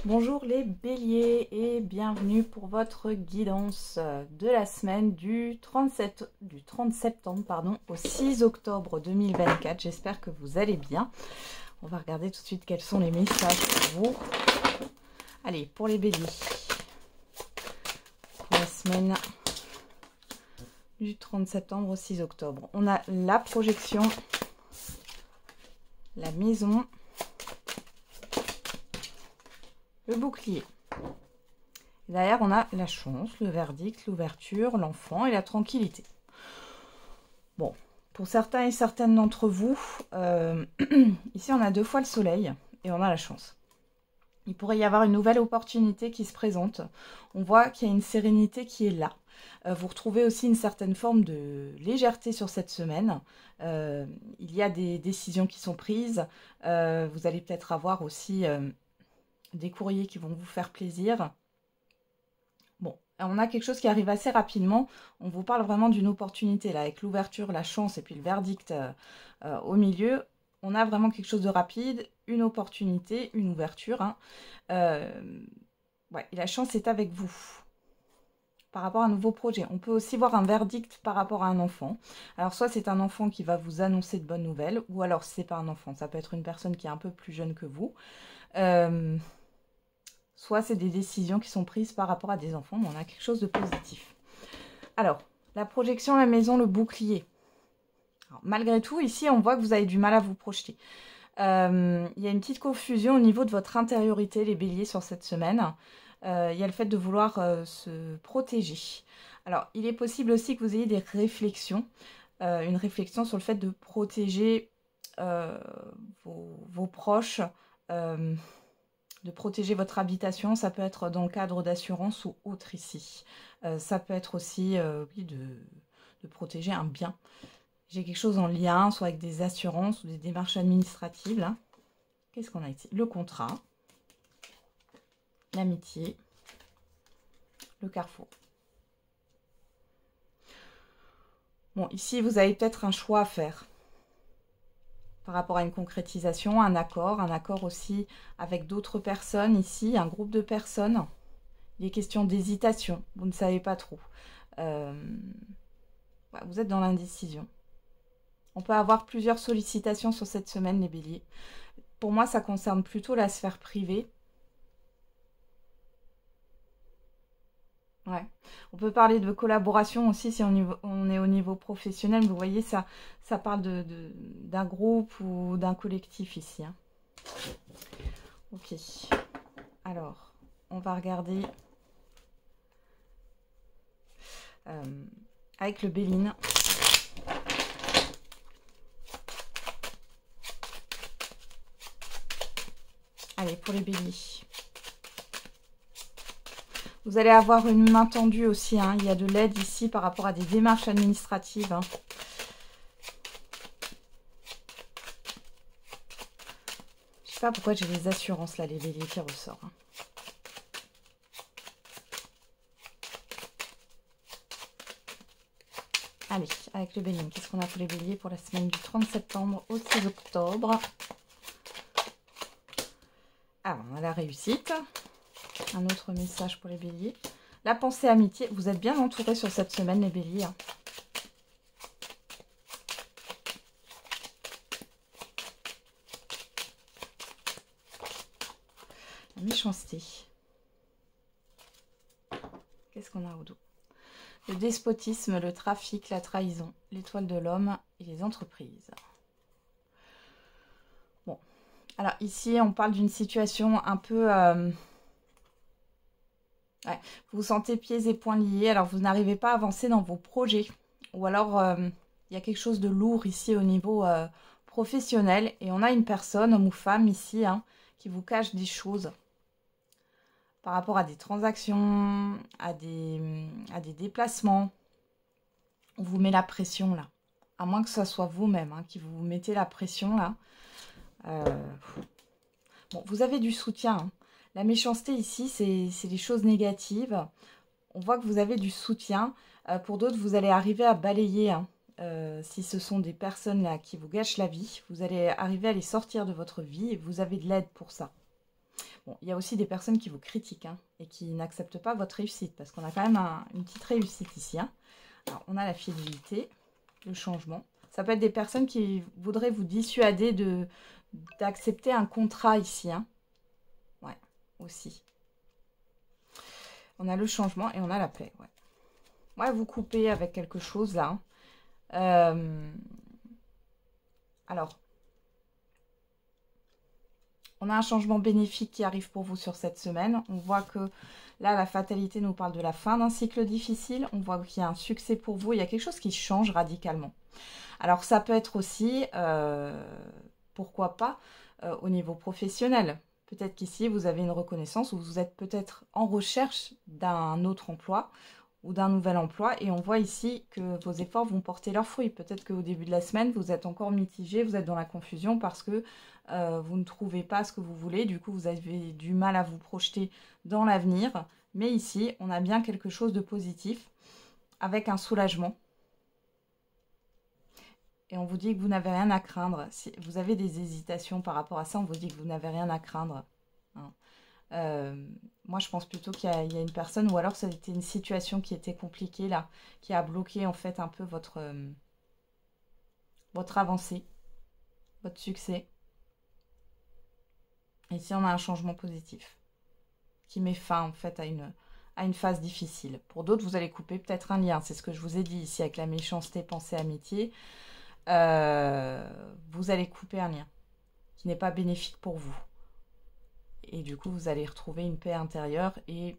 Bonjour les béliers et bienvenue pour votre guidance de la semaine du 30 septembre au 6 octobre 2024. J'espère que vous allez bien. On va regarder tout de suite quels sont les messages pour vous. Allez, pour les béliers, pour la semaine du 30 septembre au 6 octobre. On a la projection, la maison, le bouclier. Derrière, on a la chance, le verdict, l'ouverture, l'enfant et la tranquillité. Bon, pour certains et certaines d'entre vous, ici, on a 2 fois le soleil et on a la chance. Il pourrait y avoir une nouvelle opportunité qui se présente. On voit qu'il y a une sérénité qui est là. Vous retrouvez aussi une certaine forme de légèreté sur cette semaine. Il y a des décisions qui sont prises. Vous allez peut-être avoir aussi des courriers qui vont vous faire plaisir. Bon, on a quelque chose qui arrive assez rapidement. On vous parle vraiment d'une opportunité là, avec l'ouverture, la chance et puis le verdict au milieu. On a vraiment quelque chose de rapide, une opportunité, une ouverture. Ouais, et la chance est avec vous par rapport à un nouveau projet. On peut aussi voir un verdict par rapport à un enfant. Alors, soit c'est un enfant qui va vous annoncer de bonnes nouvelles, ou alors si c'est pas un enfant, ça peut être une personne qui est un peu plus jeune que vous. Soit c'est des décisions qui sont prises par rapport à des enfants, mais on a quelque chose de positif. Alors, la projection, la maison, le bouclier. Alors, malgré tout, ici, on voit que vous avez du mal à vous projeter. Il y a une petite confusion au niveau de votre intériorité, les béliers, sur cette semaine. Il y a le fait de vouloir se protéger. Alors, il est possible aussi que vous ayez des réflexions. Une réflexion sur le fait de protéger vos proches, de protéger votre habitation. Ça peut être dans le cadre d'assurance ou autre ici. Ça peut être aussi oui, de protéger un bien. J'ai quelque chose en lien, soit avec des assurances ou des démarches administratives. Là. Qu'est-ce qu'on a ici? Le contrat, l'amitié, le carrefour. Bon, ici, vous avez peut-être un choix à faire par rapport à une concrétisation, un accord aussi avec d'autres personnes ici, un groupe de personnes. Il est question d'hésitation, vous ne savez pas trop. Vous êtes dans l'indécision. On peut avoir plusieurs sollicitations sur cette semaine, les béliers. Pour moi, ça concerne plutôt la sphère privée. Ouais. On peut parler de collaboration aussi si on est au niveau professionnel. Vous voyez, ça parle d'un groupe ou d'un collectif ici. Hein. Ok. Alors, on va regarder avec le Béline. Allez, pour les béliers. Vous allez avoir une main tendue aussi. Hein. Il y a de l'aide ici par rapport à des démarches administratives. Hein. Je ne sais pas pourquoi j'ai les assurances là, les béliers qui ressortent. Hein. Allez, avec le bélier. Qu'est-ce qu'on a pour les béliers pour la semaine du 30 septembre au 6 octobre? Ah, on a la réussite. Un autre message pour les béliers. La pensée amitié. Vous êtes bien entourés sur cette semaine, les béliers. Hein. La méchanceté. Qu'est-ce qu'on a au dos? Le despotisme, le trafic, la trahison, l'étoile de l'homme et les entreprises. Bon. Alors ici, on parle d'une situation un peu... Ouais. Vous vous sentez pieds et poings liés, alors vous n'arrivez pas à avancer dans vos projets. Ou alors, il y a quelque chose de lourd ici au niveau professionnel. Et on a une personne, homme ou femme ici, hein, qui vous cache des choses. Par rapport à des transactions, à des déplacements. On vous met la pression là. À moins que ce soit vous-même hein, qui vous mettez la pression là. Bon, vous avez du soutien. Hein. La méchanceté ici, c'est des choses négatives. On voit que vous avez du soutien. Pour d'autres, vous allez arriver à balayer. Hein. Si ce sont des personnes là qui vous gâchent la vie, vous allez arriver à les sortir de votre vie et vous avez de l'aide pour ça. Bon, il y a aussi des personnes qui vous critiquent hein, et qui n'acceptent pas votre réussite. Parce qu'on a quand même une petite réussite ici. Hein. Alors, on a la fidélité, le changement. Ça peut être des personnes qui voudraient vous dissuader d'accepter un contrat ici. Hein. Ouais, aussi. On a le changement et on a la paix. Ouais, ouais vous coupez avec quelque chose là. Alors, on a un changement bénéfique qui arrive pour vous sur cette semaine. On voit que là, la fatalité nous parle de la fin d'un cycle difficile. On voit qu'il y a un succès pour vous. Il y a quelque chose qui change radicalement. Alors, ça peut être aussi, pourquoi pas, au niveau professionnel. Peut-être qu'ici, vous avez une reconnaissance ou vous êtes peut-être en recherche d'un autre emploi ou d'un nouvel emploi. Et on voit ici que vos efforts vont porter leurs fruits. Peut-être qu'au début de la semaine, vous êtes encore mitigé, vous êtes dans la confusion parce que vous ne trouvez pas ce que vous voulez. Du coup, vous avez du mal à vous projeter dans l'avenir. Mais ici, on a bien quelque chose de positif avec un soulagement. Et on vous dit que vous n'avez rien à craindre. Si vous avez des hésitations par rapport à ça, on vous dit que vous n'avez rien à craindre. Hein. Moi, je pense plutôt qu'il y a une personne, ou alors c'était une situation qui était compliquée, là, qui a bloqué, en fait, un peu votre avancée, votre succès. Et ici, on a un changement positif qui met fin, en fait, à une phase difficile. Pour d'autres, vous allez couper peut-être un lien. C'est ce que je vous ai dit ici avec la méchanceté, pensée, amitié. Vous allez couper un lien qui n'est pas bénéfique pour vous. Et du coup, vous allez retrouver une paix intérieure et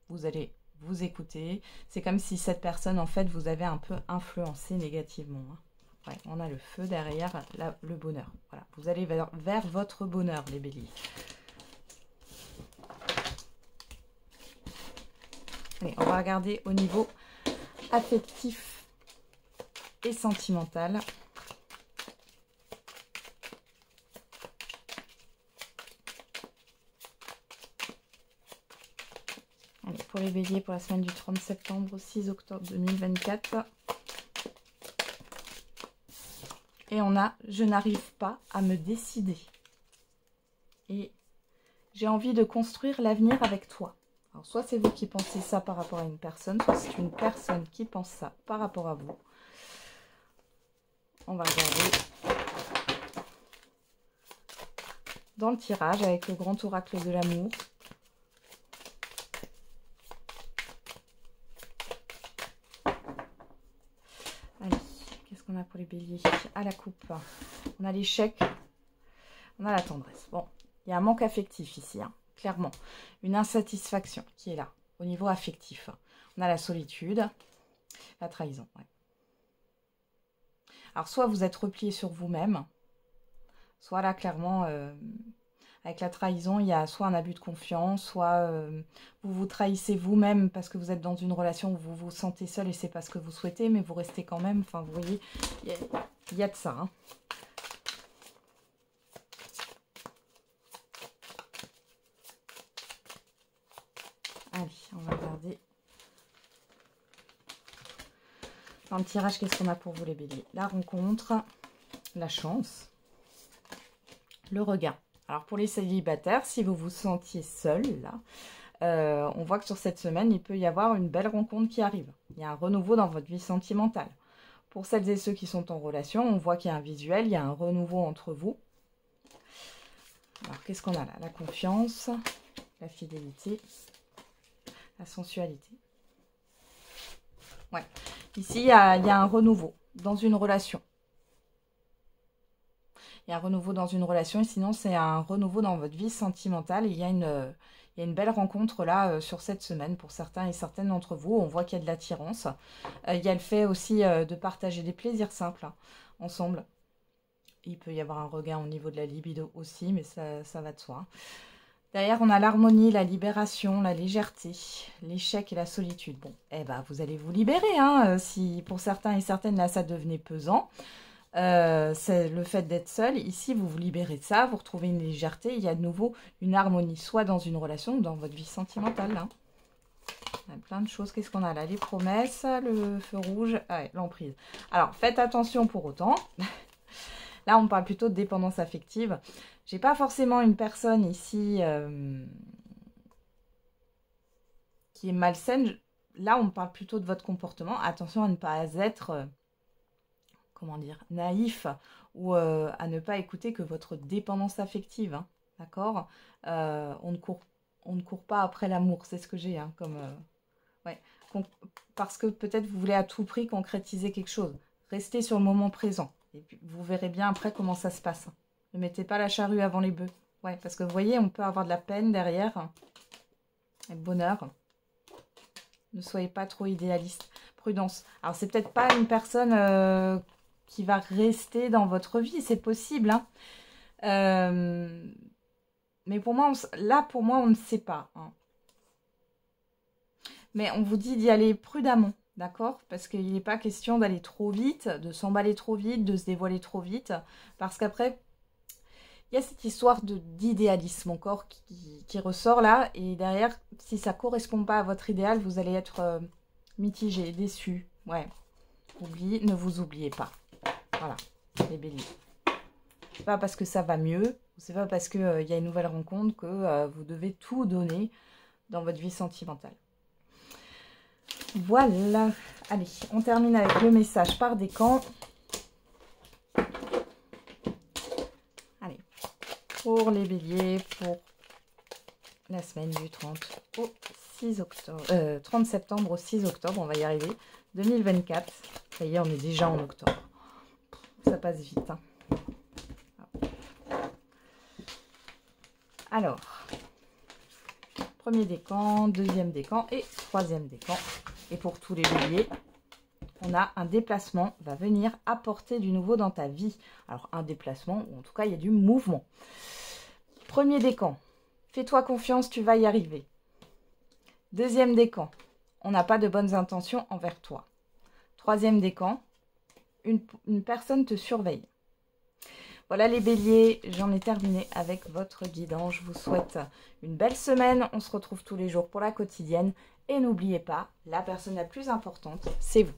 vous allez vous écouter. C'est comme si cette personne, en fait, vous avait un peu influencé négativement. Hein. Ouais, on a le feu derrière, le bonheur. Voilà, vous allez vers votre bonheur, les béliers. Allez, on va regarder au niveau affectif et sentimental. Allez, pour les béliers, pour la semaine du 30 septembre au 6 octobre 2024. Et on a « Je n'arrive pas à me décider ». Et j'ai envie de construire l'avenir avec toi. Alors, soit c'est vous qui pensez ça par rapport à une personne, soit c'est une personne qui pense ça par rapport à vous. On va regarder dans le tirage avec le grand oracle de l'amour. Allez, qu'est-ce qu'on a pour les béliers? À la coupe, on a l'échec, on a la tendresse. Bon, il y a un manque affectif ici, hein, clairement. Une insatisfaction qui est là, au niveau affectif. On a la solitude, la trahison. Ouais. Alors, soit vous êtes replié sur vous-même, soit là, clairement, avec la trahison, il y a soit un abus de confiance, soit vous vous trahissez vous-même parce que vous êtes dans une relation où vous vous sentez seul et c'est pas ce que vous souhaitez, mais vous restez quand même. Enfin, vous voyez, il y a de ça. Hein. Allez, on va regarder. Dans le tirage, qu'est-ce qu'on a pour vous les béliers? La rencontre, la chance, le regain. Alors pour les célibataires, si vous vous sentiez seul, là, on voit que sur cette semaine, il peut y avoir une belle rencontre qui arrive. Il y a un renouveau dans votre vie sentimentale. Pour celles et ceux qui sont en relation, on voit qu'il y a un visuel, il y a un renouveau entre vous. Alors qu'est-ce qu'on a là? La confiance, la fidélité, la sensualité. Ouais. Ici, il y a un renouveau dans une relation. Il y a un renouveau dans une relation et sinon, c'est un renouveau dans votre vie sentimentale. Et il y a une belle rencontre là sur cette semaine pour certains et certaines d'entre vous. On voit qu'il y a de l'attirance. Il y a le fait aussi de partager des plaisirs simples hein, ensemble. Il peut y avoir un regain au niveau de la libido aussi, mais ça va de soi. Derrière, on a l'harmonie, la libération, la légèreté, l'échec et la solitude. Bon, eh ben, vous allez vous libérer. Hein, si pour certains et certaines, là, ça devenait pesant. C'est le fait d'être seul. Ici, vous vous libérez de ça, vous retrouvez une légèreté. Il y a de nouveau une harmonie, soit dans une relation ou dans votre vie sentimentale. Là. Il y a plein de choses. Qu'est-ce qu'on a là? Les promesses, le feu rouge, ah ouais, l'emprise. Alors, faites attention pour autant. Là, on parle plutôt de dépendance affective. J'ai pas forcément une personne ici qui est malsaine. Là, on parle plutôt de votre comportement. Attention à ne pas être, comment dire, naïf ou à ne pas écouter que votre dépendance affective. Hein, d'accord, on ne court pas après l'amour. C'est ce que j'ai comme... ouais. Parce que peut-être vous voulez à tout prix concrétiser quelque chose. Restez sur le moment présent. Et puis vous verrez bien après comment ça se passe. Ne mettez pas la charrue avant les bœufs. Ouais, parce que vous voyez, on peut avoir de la peine derrière. Et le bonheur. Ne soyez pas trop idéaliste. Prudence. Alors, c'est peut-être pas une personne qui va rester dans votre vie. C'est possible. Hein. Mais pour moi, pour moi, on ne sait pas. Hein. Mais on vous dit d'y aller prudemment. D'accord? Parce qu'il n'est pas question d'aller trop vite, de s'emballer trop vite, de se dévoiler trop vite. Parce qu'après, il y a cette histoire d'idéalisme encore qui ressort là. Et derrière, si ça ne correspond pas à votre idéal, vous allez être mitigé, déçu. Ouais. Ne vous oubliez pas. Voilà, les béliers. C'est pas parce que ça va mieux, c'est pas parce qu'il y a une nouvelle rencontre que vous devez tout donner dans votre vie sentimentale. Voilà. Allez, on termine avec le message par décan. Allez, pour les béliers, pour la semaine du 30 au 6 octobre, 30 septembre au 6 octobre, on va y arriver, 2024. Ça y est, on est déjà en octobre. Ça passe vite. Hein. Alors, premier décan, deuxième décan et troisième décan. Et pour tous les béliers, on a un déplacement va venir apporter du nouveau dans ta vie. Alors, un déplacement, ou en tout cas, il y a du mouvement. Premier décan, fais-toi confiance, tu vas y arriver. Deuxième décan, on n'a pas de bonnes intentions envers toi. Troisième décan, une personne te surveille. Voilà les béliers, j'en ai terminé avec votre guidance. Je vous souhaite une belle semaine. On se retrouve tous les jours pour la quotidienne. Et n'oubliez pas, la personne la plus importante, c'est vous.